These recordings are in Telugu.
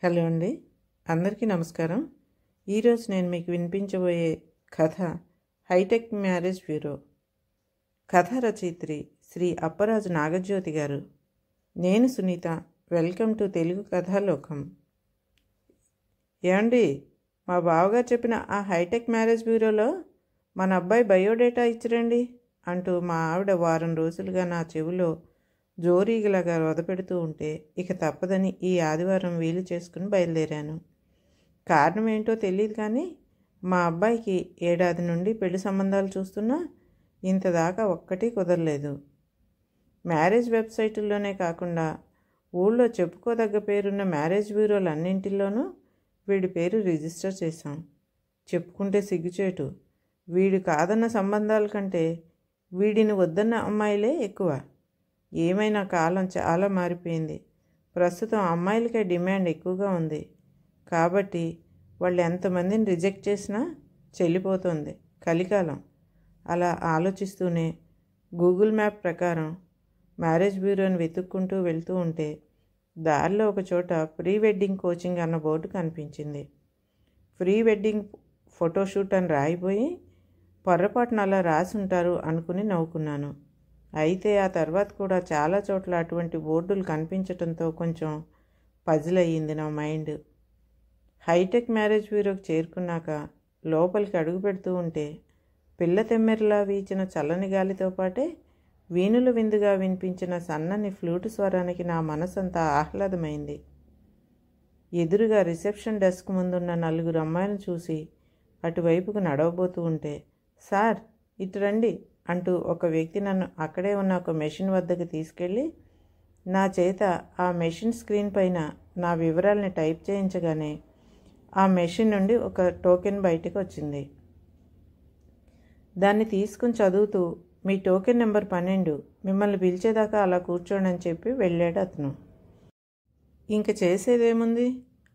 హలో అండి, అందరికీ నమస్కారం. ఈరోజు నేను మీకు వినిపించబోయే కథ హైటెక్ మ్యారేజ్ బ్యూరో. కథ రచయిత్రి శ్రీ అప్పరాజు నాగజ్యోతి గారు. నేను సునీత. Welcome to Telugu Kathalokam. ఏమండి, మా బావగారు చెప్పిన ఆ హైటెక్ మ్యారేజ్ బ్యూరోలో మన అబ్బాయి బయోడేటా ఇచ్చిరండి అంటూ మా ఆవిడ వారం రోజులుగా నా చెవిలో జోరీగలాగా వదపెడుతూ ఉంటే ఇక తప్పదని ఈ ఆదివారం వీలు చేసుకుని బయలుదేరాను. కారణం ఏంటో తెలియదు కానీ మా అబ్బాయికి ఏడాది నుండి పెళ్లి సంబంధాలు చూస్తున్నా ఇంతదాకా ఒక్కటి కుదరలేదు. మ్యారేజ్ వెబ్సైటుల్లోనే కాకుండా ఊళ్ళో చెప్పుకోదగ్గ పేరున్న మ్యారేజ్ బ్యూరోలన్నింటిలోనూ వీడి పేరు రిజిస్టర్ చేశాం. చెప్పుకుంటే సిగ్గుచేటు. వీడు కాదన్న సంబంధాల కంటే వీడిని వద్దన్న అమ్మాయిలే ఎక్కువ. ఏమైనా కాలం చాలా మారిపోయింది. ప్రస్తుతం అమ్మాయిలకే డిమాండ్ ఎక్కువగా ఉంది. కాబట్టి వాళ్ళు ఎంతమందిని రిజెక్ట్ చేసినా చెల్లిపోతుంది కలికాలం. అలా ఆలోచిస్తూనే గూగుల్ మ్యాప్ ప్రకారం మ్యారేజ్ బ్యూరోని వెతుక్కుంటూ వెళ్తూ ఉంటే దారిలో ఒక చోట ప్రీ వెడ్డింగ్ కోచింగ్ అన్న బోర్డు కనిపించింది. ప్రీ వెడ్డింగ్ ఫోటోషూట్ అని రాయిపోయి పొర్రపాటున అలా రాసి ఉంటారు అనుకుని నవ్వుకున్నాను. అయితే ఆ తర్వాత కూడా చాలా చోట్ల అటువంటి బోర్డులు కనిపించడంతో కొంచెం పజిల్ అయ్యింది నా మైండ్. హైటెక్ మ్యారేజ్ బ్యూరోకి చేరుకున్నాక లోపలికి అడుగు పెడుతూ ఉంటే పిల్ల తెమ్మెరలా వీచిన చల్లని గాలితో పాటే వీణుల విందుగా వినిపించిన సన్నని ఫ్లూటు స్వరానికి నా మనసంతా ఆహ్లాదమైంది. ఎదురుగా రిసెప్షన్ డెస్క్ ముందున్న 4 అమ్మాయిలను చూసి అటువైపుకు నడవబోతూ ఉంటే, సార్ ఇటు రండి అంటూ ఒక వ్యక్తి నన్ను అక్కడే ఉన్న ఒక మెషిన్ వద్దకు తీసుకెళ్ళి నా చేత ఆ మెషిన్ స్క్రీన్ పైన నా వివరాలని టైప్ చేయించగానే ఆ మెషిన్ నుండి ఒక టోకెన్ బయటకు వచ్చింది. దాన్ని తీసుకుని చదువుతూ, మీ టోకెన్ నెంబర్ 12, మిమ్మల్ని పిలిచేదాకా అలా కూర్చోండి అని చెప్పి వెళ్ళాడు అతను. ఇంక చేసేదేముంది,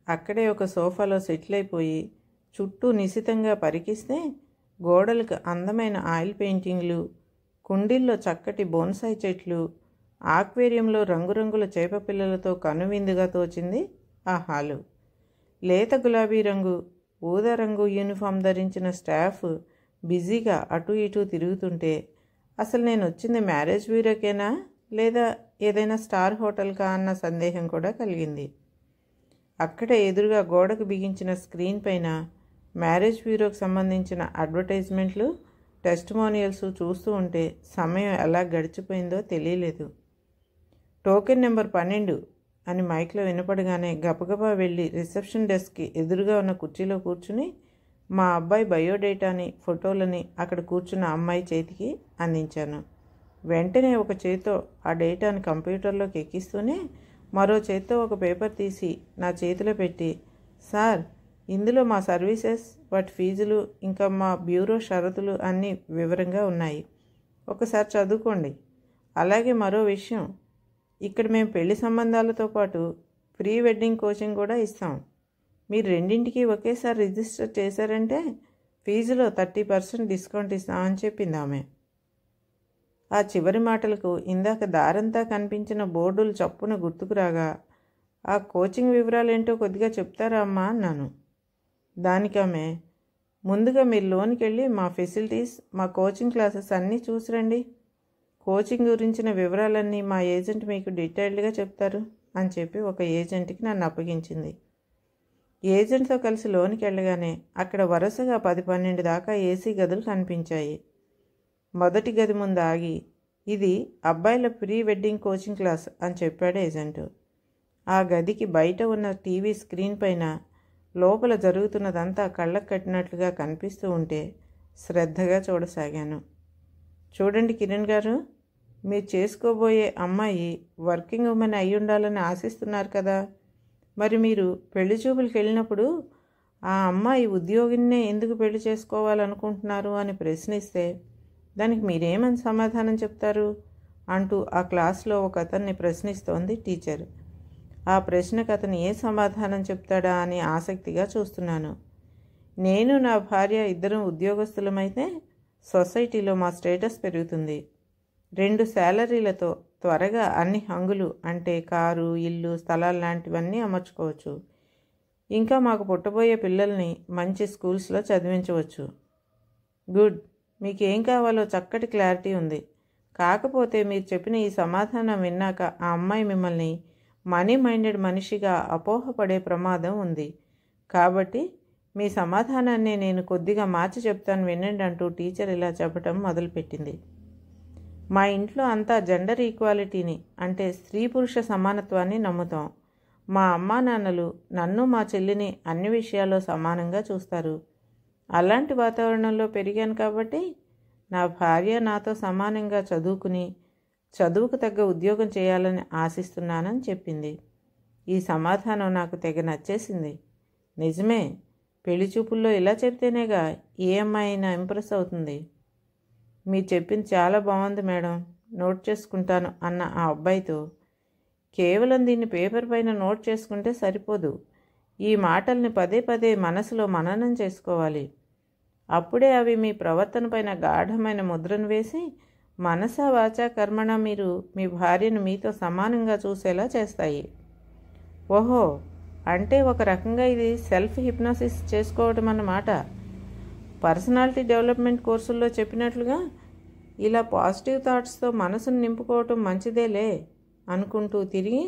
అక్కడే ఒక సోఫాలో సెటిల్ అయిపోయి చుట్టూ నిశితంగా పరికిస్తే గోడలకు అందమైన ఆయిల్ పెయింటింగ్లు, కుండీల్లో చక్కటి బోన్సాయి చెట్లు, ఆక్వేరియంలో రంగురంగుల చేప పిల్లలతో కనువిందుగా తోచింది ఆ హాలు. లేత గులాబీ రంగు, ఊదా రంగు యూనిఫామ్ ధరించిన స్టాఫ్ బిజీగా అటు ఇటు తిరుగుతుంటే అసలు నేను వచ్చింది మ్యారేజ్ బ్యూరోకేనా లేదా ఏదైనా స్టార్ హోటల్కా అన్న సందేహం కూడా కలిగింది. అక్కడే ఎదురుగా గోడకు బిగించిన స్క్రీన్ పైన మ్యారేజ్ బ్యూరోకి సంబంధించిన అడ్వర్టైజ్మెంట్లు, టెస్టిమోనియల్స్ చూస్తూ ఉంటే సమయం ఎలా గడిచిపోయిందో తెలియలేదు. టోకెన్ నెంబర్ 12 అని మైక్లో వినపడగానే గబగబా వెళ్ళి రిసెప్షన్ డెస్క్కి ఎదురుగా ఉన్న కుర్చీలో కూర్చుని మా అబ్బాయి బయోడేటాని, ఫోటోలని అక్కడ కూర్చున్న అమ్మాయి చేతికి అందించాను. వెంటనే ఒక చేత్తో ఆ డేటాని కంప్యూటర్లోకి ఎక్కిస్తూనే మరో చేత్తో ఒక పేపర్ తీసి నా చేతిలో పెట్టి, సార్ ఇందులో మా సర్వీసెస్, వాటి ఫీజులు, ఇంకా మా బ్యూరో షరతులు అన్నీ వివరంగా ఉన్నాయి. ఒకసారి చదువుకోండి. అలాగే మరో విషయం, ఇక్కడ మేము పెళ్లి సంబంధాలతో పాటు ప్రీ వెడ్డింగ్ కోచింగ్ కూడా ఇస్తాం. మీరు రెండింటికి ఒకేసారి రిజిస్టర్ చేశారంటే ఫీజులో 30% డిస్కౌంట్ ఇస్తామని చెప్పింది ఆమె. ఆ చివరి మాటలకు ఇందాక దారంతా కనిపించిన బోర్డులు చప్పున గుర్తుకురాగా, ఆ కోచింగ్ వివరాలేంటో కొద్దిగా చెప్తారా అమ్మా అన్నాను. దానికి ఆమె, ముందుగా మీరు లోనికి వెళ్ళి మా ఫెసిలిటీస్, మా కోచింగ్ క్లాసెస్ అన్నీ చూసిరండి. కోచింగ్ గురించిన వివరాలన్నీ మా ఏజెంట్ మీకు డీటెయిల్డ్గా చెప్తారు అని చెప్పి ఒక ఏజెంట్కి నన్ను అప్పగించింది. ఏజెంట్తో కలిసి లోనికి వెళ్ళగానే అక్కడ వరుసగా 10-12 దాకా ఏసీ గదులు కనిపించాయి. మొదటి గది ముందు ఆగి, ఇది అబ్బాయిల ప్రీ వెడ్డింగ్ కోచింగ్ క్లాస్ అని చెప్పాడు ఏజెంటు. ఆ గదికి బయట ఉన్న టీవీ స్క్రీన్ పైన లోపల జరుగుతున్నదంతా కళ్ళకు కట్టినట్లుగా కనిపిస్తూ ఉంటే శ్రద్ధగా చూడసాగాను. చూడండి కిరణ్ గారు, మీరు చేసుకోబోయే అమ్మాయి వర్కింగ్ ఉమెన్ అయి ఉండాలని ఆశిస్తున్నారు కదా. మరి మీరు పెళ్లి చూపులకు వెళ్ళినప్పుడు ఆ అమ్మాయి ఉద్యోగిన్నే ఎందుకు పెళ్లి చేసుకోవాలనుకుంటున్నారు అని ప్రశ్నిస్తే దానికి మీరేమని సమాధానం చెప్తారు అంటూ ఆ క్లాస్లో ఒక అతన్ని ప్రశ్నిస్తోంది టీచర్. ఆ ప్రశ్నకు అతను ఏ సమాధానం చెప్తాడా అని ఆసక్తిగా చూస్తున్నాను. నేను నా భార్య ఇద్దరం ఉద్యోగస్తులమైతే సొసైటీలో మా స్టేటస్ పెరుగుతుంది. 2 శాలరీలతో త్వరగా అన్ని హంగులు అంటే కారు, ఇల్లు, స్థలాలు లాంటివన్నీ అమర్చుకోవచ్చు. ఇంకా మాకు పుట్టబోయే పిల్లల్ని మంచి స్కూల్స్లో చదివించవచ్చు. గుడ్, మీకేం కావాలో చక్కటి క్లారిటీ ఉంది. కాకపోతే మీరు చెప్పిన ఈ సమాధానం విన్నాక ఆ అమ్మాయి మిమ్మల్ని మనీ మైండెడ్ మనిషిగా అపోహపడే ప్రమాదం ఉంది. కాబట్టి మీ సమాధానాన్ని నేను కొద్దిగా మార్చి చెప్తాను వినండి అంటూ టీచర్ ఇలా చెప్పటం మొదలుపెట్టింది. మా ఇంట్లో అంతా జెండర్ ఈక్వాలిటీని, అంటే స్త్రీ పురుష సమానత్వాన్ని నమ్ముతాం. మా అమ్మా నాన్నలు నన్ను మా చెల్లిని అన్ని విషయాల్లో సమానంగా చూస్తారు. అలాంటి వాతావరణంలో పెరిగాను కాబట్టి నా భార్య నాతో సమానంగా చదువుకుని చదువుకు తగ్గ ఉద్యోగం చేయాలని ఆశిస్తున్నానని చెప్పింది. ఈ సమాధానం నాకు తెగ నచ్చేసింది. నిజమే, పెళ్లి చూపుల్లో ఇలా చెప్తేనేగా ఏ అమ్మాయి అయినా ఇంప్రెస్ అవుతుంది. మీరు చెప్పింది చాలా బాగుంది మేడం, నోట్ చేసుకుంటాను అన్న ఆ అబ్బాయితో, కేవలం దీన్ని పేపర్ పైన నోట్ చేసుకుంటే సరిపోదు. ఈ మాటల్ని పదే పదే మనసులో మననం చేసుకోవాలి. అప్పుడే అవి మీ ప్రవర్తన పైన గాఢమైన ముద్రను వేసి మనసా వాచా కర్మణ మీరు మీ భార్యను మీతో సమానంగా చూసేలా చేస్తాయి. ఓహో, అంటే ఒక రకంగా ఇది సెల్ఫ్ హిప్నోసిస్ చేసుకోవడం అన్నమాట. పర్సనాలిటీ డెవలప్మెంట్ కోర్సుల్లో చెప్పినట్లుగా ఇలా పాజిటివ్ థాట్స్తో మనసును నింపుకోవటం మంచిదేలే అనుకుంటూ తిరిగి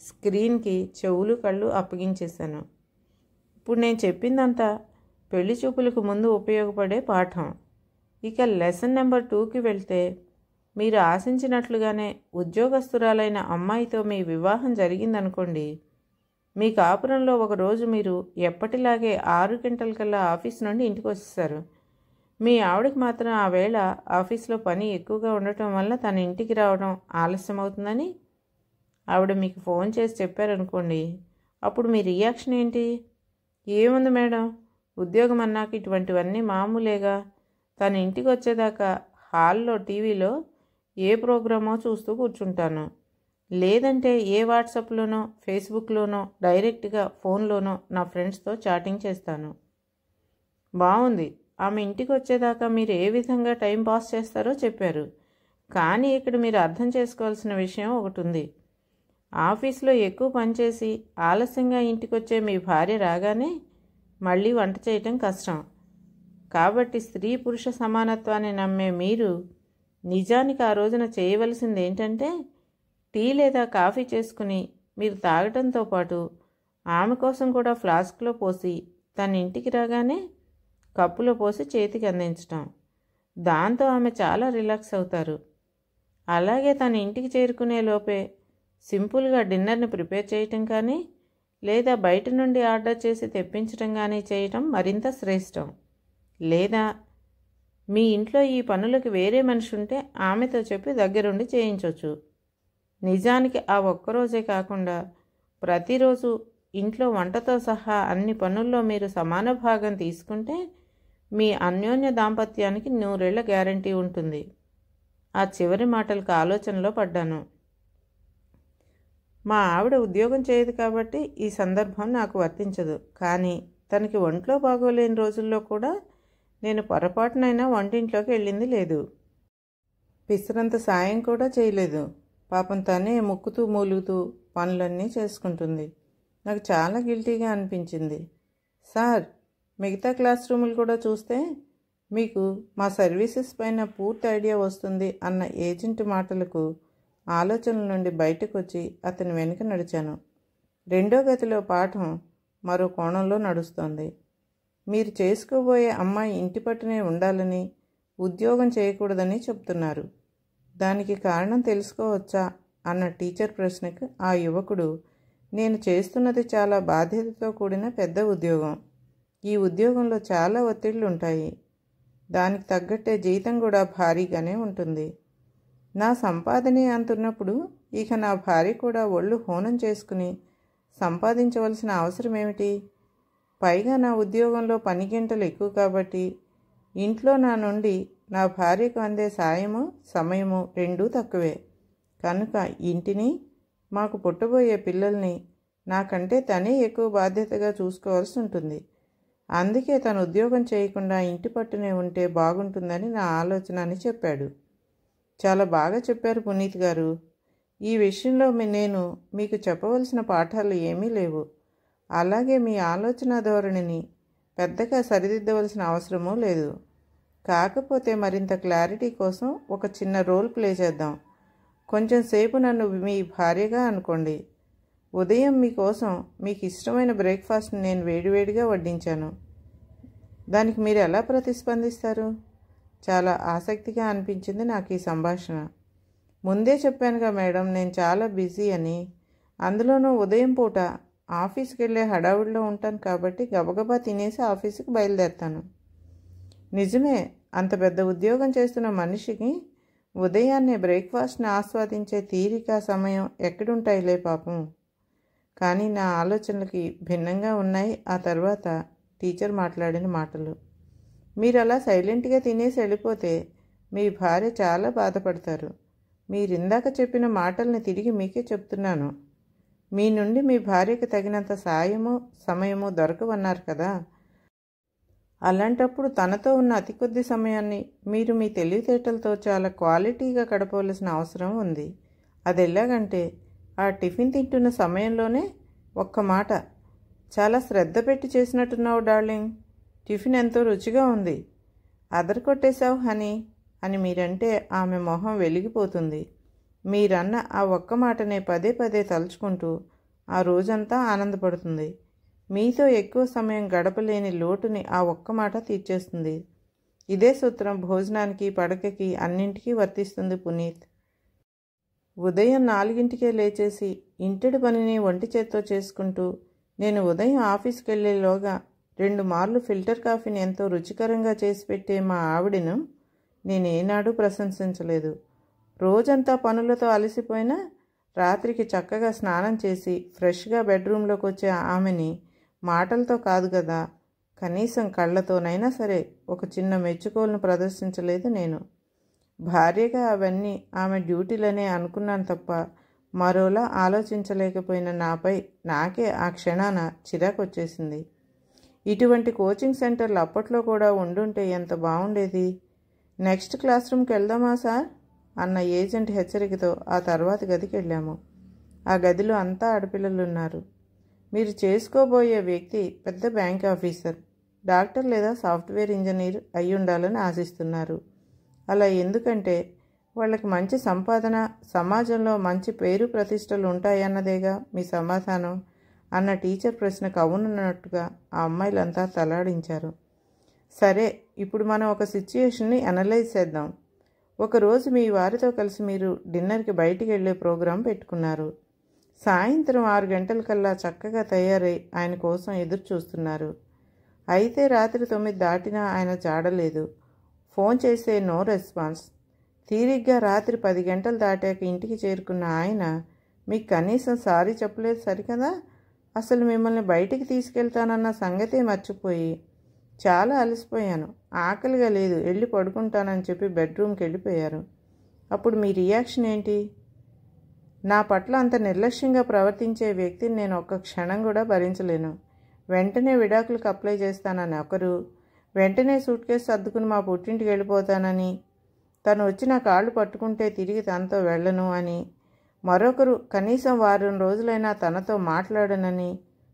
స్క్రీన్కి చెవులు కళ్ళు అప్పగించేశాను. ఇప్పుడు నేను చెప్పిందంతా పెళ్లి చూపులకు ముందు ఉపయోగపడే పాఠం. ఇక లెసన్ నెంబర్ 2కి వెళ్తే, మీరు ఆశించినట్లుగానే ఉద్యోగస్తురాలైన అమ్మాయితో మీ వివాహం జరిగిందనుకోండి. మీ కాపురంలో ఒకరోజు మీరు ఎప్పటిలాగే 6 గంటలకల్లా ఆఫీస్ నుండి ఇంటికి వచ్చేసారు. మీ ఆవిడకి మాత్రం ఆ వేళ ఆఫీస్లో పని ఎక్కువగా ఉండటం వల్ల తన ఇంటికి రావడం ఆలస్యం అవుతుందని ఆవిడ మీకు ఫోన్ చేసి చెప్పారనుకోండి. అప్పుడు మీ రియాక్షన్ ఏంటి? ఏముంది మేడం, ఉద్యోగం అన్నాక ఇటువంటివన్నీ మామూలేగా. తన ఇంటికి వచ్చేదాకా హాల్లో టీవీలో ఏ ప్రోగ్రామో చూస్తూ కూర్చుంటాను. లేదంటే ఏ వాట్సాప్లోనో ఫేస్బుక్లోనో డైరెక్ట్గా ఫోన్లోనో నా ఫ్రెండ్స్తో చాటింగ్ చేస్తాను. బాగుంది, ఆమె ఇంటికి వచ్చేదాకా మీరు ఏ విధంగా టైం పాస్ చేస్తారో చెప్పారు. కానీ ఇక్కడ మీరు అర్థం చేసుకోవాల్సిన విషయం ఒకటి ఉంది. ఆఫీస్లో ఎక్కువ పనిచేసి ఆలస్యంగా ఇంటికి వచ్చే మీ భార్య రాగానే మళ్ళీ వంట చేయటం కష్టం. కాబట్టి స్త్రీ పురుష సమానత్వాన్ని నమ్మే మీరు నిజానికి ఆ రోజున చేయవలసింది ఏంటంటే, టీ లేదా కాఫీ చేసుకుని మీరు తాగటంతో పాటు ఆమె కోసం కూడా ఫ్లాస్క్లో పోసి తన ఇంటికి రాగానే కప్పులో పోసి చేతికి అందించటం. దాంతో ఆమె చాలా రిలాక్స్ అవుతారు. అలాగే తన ఇంటికి చేరుకునే లోపే సింపుల్గా డిన్నర్ని ప్రిపేర్ చేయటం కానీ లేదా బయట నుండి ఆర్డర్ చేసి తెప్పించడం కానీ చేయటం మరింత శ్రేష్టం. లేదా మీ ఇంట్లో ఈ పనులకు వేరే మనిషి ఉంటే ఆమెతో చెప్పి దగ్గరుండి చేయించవచ్చు. నిజానికి ఆ ఒక్కరోజే కాకుండా ప్రతిరోజు ఇంట్లో వంటతో సహా అన్ని పనుల్లో మీరు సమాన భాగం తీసుకుంటే మీ అన్యోన్య దాంపత్యానికి 100 ఏళ్ల గ్యారంటీ ఉంటుంది. ఆ చివరి మాటలకు ఆలోచనలో పడ్డాను. మా ఆవిడ ఉద్యోగం చేయదు కాబట్టి ఈ సందర్భం నాకు వర్తించదు. కానీ తనకి ఒంట్లో బాగోలేని రోజుల్లో కూడా నేను పొరపాటునైనా వంటింట్లోకి వెళ్ళింది లేదు. పిసరంత సాయం కూడా చేయలేదు. పాపం తనే ముక్కుతూ మూలుగుతూ పనులన్నీ చేసుకుంటుంది. నాకు చాలా గిల్టీగా అనిపించింది. సార్, మిగతా క్లాస్ రూములు కూడా చూస్తే మీకు మా సర్వీసెస్ పైన పూర్తి ఐడియా వస్తుంది అన్న ఏజెంట్ మాటలకు ఆలోచనల నుండి బయటకు వచ్చి అతని వెనుక నడిచాను. 2వ గదిలో పాఠం మరో కోణంలో నడుస్తోంది. మీరు చేసుకోబోయే అమ్మాయి ఇంటి పట్టునే ఉండాలని, ఉద్యోగం చేయకూడదని చెప్తున్నారు. దానికి కారణం తెలుసుకోవచ్చా అన్న టీచర్ ప్రశ్నకు ఆ యువకుడు, నేను చేస్తున్నది చాలా బాధ్యతతో కూడిన పెద్ద ఉద్యోగం. ఈ ఉద్యోగంలో చాలా ఒత్తిళ్లు ఉంటాయి. దానికి తగ్గట్టే జీతం కూడా భారీగానే ఉంటుంది. నా సంపాదనే అంటున్నప్పుడు ఇక నా భార్య కూడా ఒళ్ళు హోనం చేసుకుని సంపాదించవలసిన అవసరం ఏమిటి? పైగా నా ఉద్యోగంలో పని గంటలు ఎక్కువ కాబట్టి ఇంట్లో నా నుండి నా భార్యకు అందే సాయము సమయము రెండూ తక్కువే. కనుక ఇంటిని, మాకు పుట్టబోయే పిల్లల్ని నాకంటే తనే ఎక్కువ బాధ్యతగా చూసుకోవాల్సి ఉంటుంది. అందుకే తను ఉద్యోగం చేయకుండా ఇంటి పట్టునే ఉంటే బాగుంటుందని నా ఆలోచన అని చెప్పాడు. చాలా బాగా చెప్పారు పునీత్ గారు. ఈ విషయంలో నేను మీకు చెప్పవలసిన పాఠాలు ఏమీ లేవు. అలాగే మీ ఆలోచన ధోరణిని పెద్దగా సరిదిద్దవలసిన అవసరమూ లేదు. కాకపోతే మరింత క్లారిటీ కోసం ఒక చిన్న రోల్ ప్లే చేద్దాం. కొంచెం సేపు నన్ను మీ భార్యగా అనుకోండి. ఉదయం మీకోసం మీకు ఇష్టమైన బ్రేక్ఫాస్ట్ని నేను వేడివేడిగా వడ్డించాను. దానికి మీరు ఎలా ప్రతిస్పందిస్తారు? చాలా ఆసక్తిగా అనిపించింది నాకు ఈ సంభాషణ. ముందే చెప్పానుగా మేడం, నేను చాలా బిజీ అని. అందులోనూ ఉదయం పూట ఆఫీస్కి వెళ్ళే హడావుడిలో ఉంటాను కాబట్టి గబగబా తినేసి ఆఫీస్కి బయలుదేరుతాను. నిజమే, అంత పెద్ద ఉద్యోగం చేస్తున్న మనిషికి ఉదయాన్నే బ్రేక్ఫాస్ట్ని ఆస్వాదించే తీరిక సమయం ఎక్కడుంటాయిలే పాపం. కానీ నా ఆలోచనలకి భిన్నంగా ఉన్నాయి ఆ తర్వాత టీచర్ మాట్లాడిన మాటలు. మీరు అలా సైలెంట్గా తినేసి వెళ్ళిపోతే మీ భార్య చాలా బాధపడతారు. మీరిందాక చెప్పిన మాటల్ని తిరిగి మీకే చెప్తున్నాను. మీ నుండి మీ భార్యకి తగినంత సాయము సమయము దొరకవన్నారు కదా. అలాంటప్పుడు తనతో ఉన్న అతి కొద్ది సమయాన్ని మీరు మీ తెలివితేటలతో చాలా క్వాలిటీగా గడపవలసిన అవసరం ఉంది. అది ఎలాగంటే, ఆ టిఫిన్ తింటున్న సమయంలోనే ఒక్క మాట, చాలా శ్రద్ధ పెట్టి చేసినట్టున్నావు డార్లింగ్, టిఫిన్ ఎంతో రుచిగా ఉంది, అదర కొట్టేశావు హనీ అని మీరంటే ఆమె మొహం వెలిగిపోతుంది. మీరన్న ఆ ఒక్క మాటనే పదే పదే తలుచుకుంటూ ఆ రోజంతా ఆనందపడుతుంది. మీతో ఎక్కువ సమయం గడపలేని లోటుని ఆ ఒక్క మాట తీర్చేస్తుంది. ఇదే సూత్రం భోజనానికి, పడకకి, అన్నింటికీ వర్తిస్తుంది పునీత్. ఉదయం 4ంటికే లేచేసి ఇంటిడి పనిని ఒంటి చేత్తో చేసుకుంటూ నేను ఉదయం ఆఫీస్కి వెళ్ళేలోగా 2 మార్లు ఫిల్టర్ కాఫీని ఎంతో రుచికరంగా చేసి పెట్టే మా ఆవిడను నేనేనాడూ ప్రశంసించలేదు. రోజంతా పనులతో అలసిపోయినా రాత్రికి చక్కగా స్నానం చేసి ఫ్రెష్గా బెడ్రూమ్లోకి వచ్చే ఆమెని మాటలతో కాదు కదా, కనీసం కళ్ళతోనైనా సరే ఒక చిన్న మెచ్చుకోలును ప్రదర్శించలేదు నేను. భార్యగా అవన్నీ ఆమె డ్యూటీలనే అనుకున్నాను తప్ప మరోలా ఆలోచించలేకపోయిన నాపై నాకే ఆ క్షణాన చిరాకు వచ్చేసింది. ఇటువంటి కోచింగ్ సెంటర్లు అప్పట్లో కూడా ఉండుంటే ఎంత బాగుండేది. నెక్స్ట్ క్లాస్ రూమ్కి వెళ్దామా సార్ అన్న ఏజెంట్ హెచ్చరికతో ఆ తర్వాత గదికి వెళ్ళాము. ఆ గదిలో అంతా ఆడపిల్లలున్నారు. మీరు చేసుకోబోయే వ్యక్తి పెద్ద బ్యాంక్ ఆఫీసర్, డాక్టర్ లేదా సాఫ్ట్వేర్ ఇంజనీర్ అయి ఉండాలని ఆశిస్తున్నారు. అలా ఎందుకంటే వాళ్ళకి మంచి సంపాదన, సమాజంలో మంచి పేరు ప్రతిష్టలు ఉంటాయన్నదేగా మీ సమాధానం అన్న టీచర్ ప్రశ్నకు అవునన్నట్టుగా ఆ అమ్మాయిలంతా తలాడించారు. సరే, ఇప్పుడు మనం ఒక సిచ్యుయేషన్ని అనలైజ్ చేద్దాం. ఒకరోజు మీ వారితో కలిసి మీరు డిన్నర్కి బయటికి వెళ్ళే ప్రోగ్రాం పెట్టుకున్నారు. సాయంత్రం 6 గంటలకల్లా చక్కగా తయారై ఆయన కోసం ఎదురు చూస్తున్నారు. అయితే రాత్రి 9 దాటినా ఆయన జాడలేదు. ఫోన్ చేస్తే నో రెస్పాన్స్. తీరిగ్గా రాత్రి 10 గంటలు దాటాక ఇంటికి చేరుకున్న ఆయన మీకు కనీసం సారీ చెప్పలేదు సరికదా, అసలు మిమ్మల్ని బయటికి తీసుకెళ్తానన్న సంగతే మర్చిపోయి చాలా అలసిపోయాను, ఆకలిగా లేదు, వెళ్ళి పడుకుంటానని చెప్పి బెడ్రూమ్కి వెళ్ళిపోయారు. అప్పుడు మీ రియాక్షన్ ఏంటి? నా పట్ల అంత నిర్లక్ష్యంగా ప్రవర్తించే వ్యక్తిని నేను ఒక్క క్షణం కూడా భరించలేను. వెంటనే విడాకులకు అప్లై చేస్తానని ఒకరు, వెంటనే సూట్ కేసు సర్దుకుని మా పుట్టింటికి వెళ్ళిపోతానని, తను వచ్చి నా కాళ్ళు పట్టుకుంటే తిరిగి తనతో వెళ్ళను అని మరొకరు, కనీసం వారం రోజులైనా తనతో మాట్లాడనని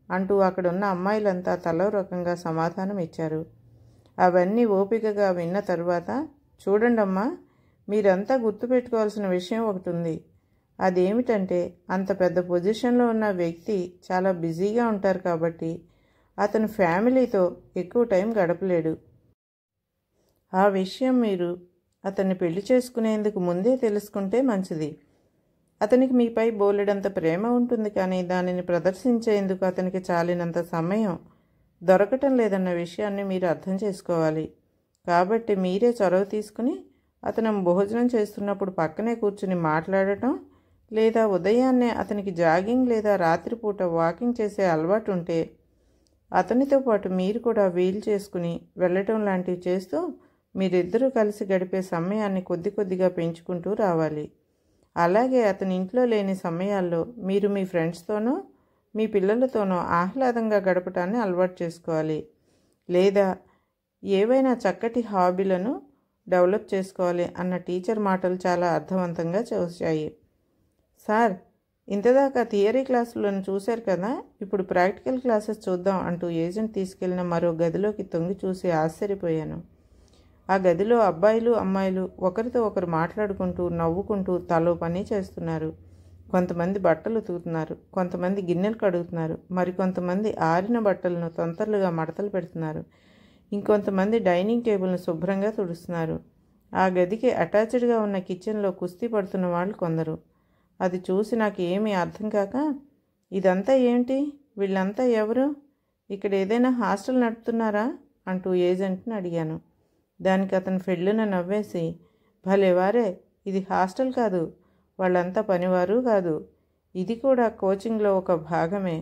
అంటూ అక్కడున్న అమ్మాయిలంతా తలో రకంగా సమాధానం ఇచ్చారు. అవన్నీ ఓపికగా విన్న తరువాత, చూడండమ్మా, మీరంతా గుర్తుపెట్టుకోవాల్సిన విషయం ఒకటి ఉంది. అదేమిటంటే, అంత పెద్ద పొజిషన్లో ఉన్న వ్యక్తి చాలా బిజీగా ఉంటారు కాబట్టి అతను ఫ్యామిలీతో ఎక్కువ టైం గడపలేడు. ఆ విషయం మీరు అతన్ని పెళ్లి చేసుకునేందుకు ముందే తెలుసుకుంటే మంచిది. అతనికి మీపై బోలెడంత ప్రేమ ఉంటుంది, కానీ దానిని ప్రదర్శించేందుకు అతనికి చాలినంత సమయం దొరకటం లేదన్న విషయాన్ని మీరు అర్థం చేసుకోవాలి. కాబట్టి మీరే చొరవ తీసుకుని అతను భోజనం చేస్తున్నప్పుడు పక్కనే కూర్చుని మాట్లాడటం, లేదా ఉదయాన్నే అతనికి జాగింగ్ లేదా రాత్రిపూట వాకింగ్ చేసే అలవాటు ఉంటే అతనితో పాటు మీరు కూడా వీలు చేసుకుని వెళ్ళటం లాంటివి చేస్తూ మీరిద్దరూ కలిసి గడిపే సమయాన్ని కొద్ది కొద్దిగా పెంచుకుంటూ రావాలి. అలాగే అతని ఇంట్లో లేని సమయాల్లో మీరు మీ ఫ్రెండ్స్తోనో మీ పిల్లలతోనో ఆహ్లాదంగా గడపటాన్ని అలవాటు చేసుకోవాలి. లేదా ఏవైనా చక్కటి హాబీలను డెవలప్ చేసుకోవాలి అన్న టీచర్ మాటలు చాలా అర్థవంతంగా చూశాయి. సార్, ఇంతదాకా థియరీ క్లాసులను చూశారు కదా, ఇప్పుడు ప్రాక్టికల్ క్లాసెస్ చూద్దాం అంటూ ఏజెంట్ తీసుకెళ్లిన మరో గదిలోకి తొంగి చూసి ఆశ్చర్యపోయాను. ఆ గదిలో అబ్బాయిలు అమ్మాయిలు ఒకరితో ఒకరు మాట్లాడుకుంటూ నవ్వుకుంటూ తలో పని చేస్తున్నారు. కొంతమంది బట్టలు ఉతుకుతున్నారు, కొంతమంది గిన్నెలు కడుగుతున్నారు, మరికొంతమంది ఆరిన బట్టలను తొంతరలుగా మడతలు పెడుతున్నారు, ఇంకొంతమంది డైనింగ్ టేబుల్ను శుభ్రంగా తుడుస్తున్నారు. ఆ గదికి అటాచ్డ్గా ఉన్న కిచెన్లో కుస్తీ పడుతున్న వాళ్ళు కొందరు. అది చూసి నాకు ఏమీ అర్థం కాక, ఇదంతా ఏమిటి, వీళ్ళంతా ఎవరు, ఇక్కడ ఏదైనా హాస్టల్ నడుపుతున్నారా అంటూ ఏజెంట్ని అడిగాను. దానికి అతను ఫెళ్ళున నవ్వేసి, భలేవారే, ఇది హాస్టల్ కాదు, వాళ్ళంతా పనివారు కాదు, ఇది కూడా కోచింగ్లో ఒక భాగమే.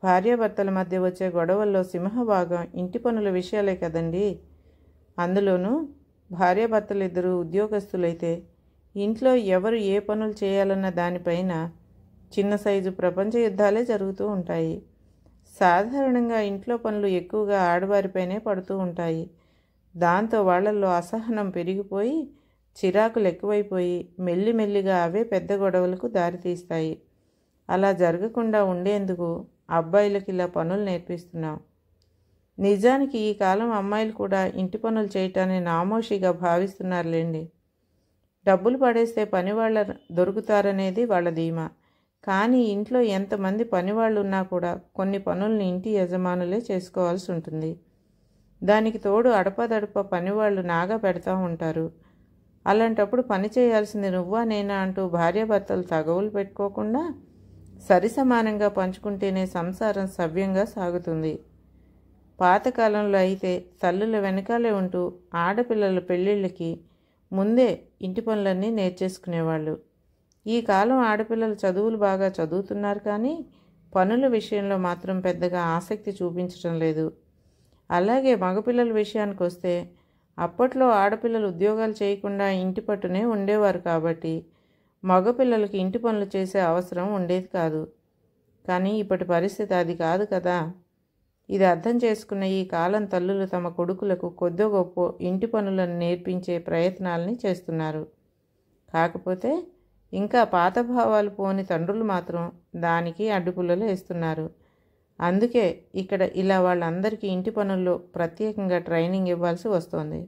భార్యాభర్తల మధ్య వచ్చే గొడవల్లో సింహభాగం ఇంటి పనుల విషయాలే కదండి. అందులోనూ భార్యాభర్తలిద్దరూ ఉద్యోగస్తులైతే ఇంట్లో ఎవరు ఏ పనులు చేయాలన్న దానిపైన చిన్న సైజు ప్రపంచ యుద్ధాలే జరుగుతూ ఉంటాయి. సాధారణంగా ఇంట్లో పనులు ఎక్కువగా ఆడవారిపైనే పడుతూ ఉంటాయి. దాంతో వాళ్లల్లో అసహనం పెరిగిపోయి చిరాకులు ఎక్కువైపోయి మెల్లిమెల్లిగా అవే పెద్ద గొడవలకు దారితీస్తాయి. అలా జరగకుండా ఉండేందుకు అబ్బాయిలకి ఇలా పనులు నేర్పిస్తున్నాం. నిజానికి ఈ కాలం అమ్మాయిలు కూడా ఇంటి పనులు చేయటాన్ని నామోషిగా భావిస్తున్నారులేండి. డబ్బులు పడేస్తే పనివాళ్ళ దొరుకుతారనేది వాళ్ళ ధీమా. కానీ ఇంట్లో ఎంతమంది పనివాళ్ళు ఉన్నా కూడా కొన్ని పనుల్ని ఇంటి యజమానులే చేసుకోవాల్సి ఉంటుంది. దానికి తోడు అడపదడప పనివాళ్ళు నాగా పెడతా ఉంటారు. అలాంటప్పుడు పని చేయాల్సింది నువ్వా నేనా అంటూ భార్యాభర్తలు తగవులు పెట్టుకోకుండా సరిసమానంగా పంచుకుంటేనే సంసారం సవ్యంగా సాగుతుంది. పాతకాలంలో అయితే తల్లుల వెనకాలే ఉంటూ ఆడపిల్లల పెళ్ళిళ్ళకి ముందే ఇంటి పనులన్నీ నేర్చేసుకునేవాళ్ళు. ఈ కాలం ఆడపిల్లలు చదువులు బాగా చదువుతున్నారు, కానీ పనుల విషయంలో మాత్రం పెద్దగా ఆసక్తి చూపించడం లేదు. అలాగే మగపిల్లల విషయానికి వస్తే అప్పట్లో ఆడపిల్లలు ఉద్యోగాలు చేయకుండా ఇంటి పట్టునే ఉండేవారు కాబట్టి మగపిల్లలకి ఇంటి పనులు చేసే అవసరం ఉండేది కాదు. కానీ ఇప్పటి పరిస్థితి అది కాదు కదా. ఇది అర్థం చేసుకున్న ఈ కాలం తల్లులు తమ కొడుకులకు కొద్దో గొప్ప ఇంటి పనులను నేర్పించే ప్రయత్నాలని చేస్తున్నారు. కాకపోతే ఇంకా పాత భావాలు పోని తండ్రులు మాత్రం దానికి అడ్డుపుల్లలు వేస్తున్నారు. అందుకే ఇక్కడ ఇలా వాళ్ళందరికీ ఇంటి పనుల్లో ప్రత్యేకంగా ట్రైనింగ్ ఇవ్వాల్సి వస్తుంది.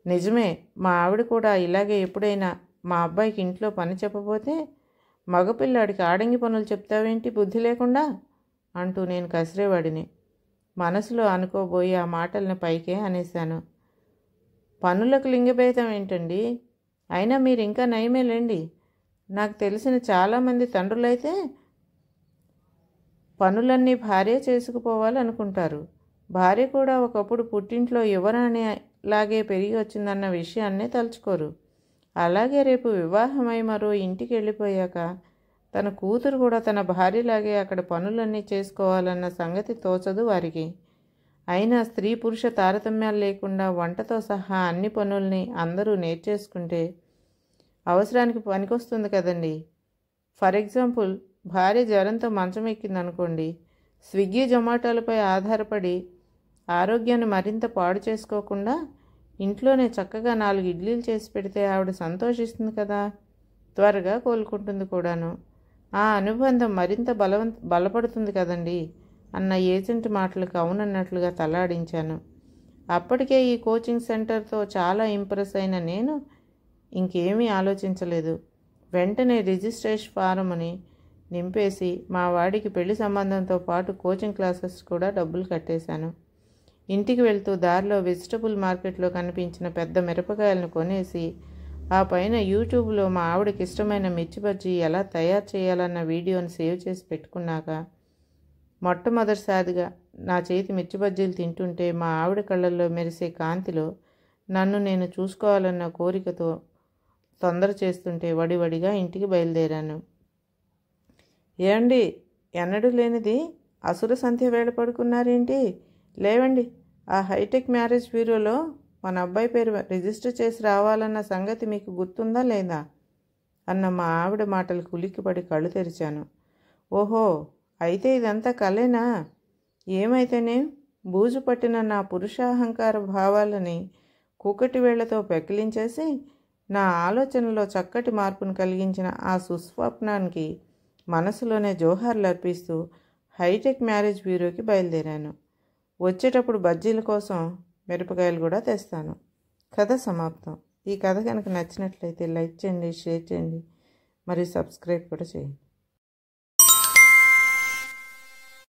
నిజమే, మా ఆవిడ కూడా ఇలాగే ఎప్పుడైనా మా అబ్బాయికి ఇంట్లో పని చెప్పబోతే, మగపిల్లాడికి ఆడంగి పనులు చెప్తావేంటి బుద్ధి లేకుండా అంటూ నేను కసిరేవాడిని. మనసులో అనుకోబోయి ఆ మాటల్ని పైకే అనేశాను. పనులకు లింగభేదం ఏంటండి, అయినా మీరు ఇంకా నయమేలేండి. నాకు తెలిసిన చాలామంది తండ్రులైతే పనులన్నీ భార్య చేసుకుపోవాలనుకుంటారు. భార్య కూడా ఒకప్పుడు పుట్టింట్లో యువరాణి లాగే పెరిగి వచ్చిందన్న విషయాన్నే తలుచుకోరు. అలాగే రేపు వివాహమై మరో ఇంటికి వెళ్ళిపోయాక తన కూతురు కూడా తన భార్యలాగే అక్కడ పనులన్నీ చేసుకోవాలన్న సంగతి తోచదు వారికి. అయినా స్త్రీ పురుష తారతమ్యాలు లేకుండా వంటతో సహా అన్ని పనుల్ని అందరూ నేర్చేసుకుంటే అవసరానికి పనికొస్తుంది కదండి. ఫర్ ఎగ్జాంపుల్, భార్య జ్వరంతో మంచం ఎక్కిందనుకోండి, స్విగ్గీ జొమాటోలపై ఆధారపడి ఆరోగ్యాన్ని మరింత పాడు చేసుకోకుండా ఇంట్లోనే చక్కగా 4 ఇడ్లీలు చేసి పెడితే ఆవిడ సంతోషిస్తుంది కదా, త్వరగా కోలుకుంటుంది కూడాను. ఆ అనుబంధం మరింత బలపడుతుంది కదండి అన్న ఏజెంట్ మాటలకు అవునన్నట్లుగా తలాడించాను. అప్పటికే ఈ కోచింగ్ సెంటర్తో చాలా ఇంప్రెస్ అయిన నేను ఇంకేమీ ఆలోచించలేదు. వెంటనే రిజిస్ట్రేషన్ ఫారంని నింపేసి మా వాడికి పెళ్లి సంబంధంతో పాటు కోచింగ్ క్లాసెస్ కూడా డబ్బులు కట్టేశాను. ఇంటికి వెళ్తూ దారిలో వెజిటబుల్ మార్కెట్లో కనిపించిన పెద్ద మిరపకాయలను కొనేసి ఆ పైన యూట్యూబ్లో మా ఆవిడకి ఇష్టమైన మిర్చి బజ్జీ ఎలా తయారు చేయాలన్న వీడియోని సేవ్ చేసి పెట్టుకున్నాక మొట్టమొదటిసారిగా నా చేతి మిర్చి బజ్జీలు తింటుంటే మా ఆవిడ కళ్ళల్లో మెరిసే కాంతిలో నన్ను నేను చూసుకోవాలన్న కోరికతో తొందర చేస్తుంటే వడివడిగా ఇంటికి బయలుదేరాను. ఏమండి, ఎన్నడూ లేనిది అసుర సంధ్య వేళ పడుకున్నారేంటి? లేవండి, ఆ హైటెక్ మ్యారేజ్ బ్యూరోలో మన అబ్బాయి పేరు రిజిస్టర్ చేసి రావాలన్న సంగతి మీకు గుర్తుందా లేదా అన్న మా ఆవిడ మాటలకు ఉలిక్కిపడి కళ్ళు తెరిచాను. ఓహో, అయితే ఇదంతా కలేనా? ఏమైతేనే బూజు పట్టిన నా పురుషాహంకార భావాలని కూకటి వేళ్లతో పెకిలించేసి నా ఆలోచనలో చక్కటి మార్పును కలిగించిన ఆ సుస్వప్నానికి మనసులోనే జోహార్లు అర్పిస్తూ హైటెక్ మ్యారేజ్ బ్యూరోకి బయలుదేరాను. వచ్చేటప్పుడు బజ్జీల కోసం మిరపకాయలు కూడా తెస్తాను. కథ సమాప్తం. ఈ కథ కనుక నచ్చినట్లయితే లైక్ చేయండి, షేర్ చేయండి, మరియు సబ్స్క్రైబ్ కూడా చేయండి.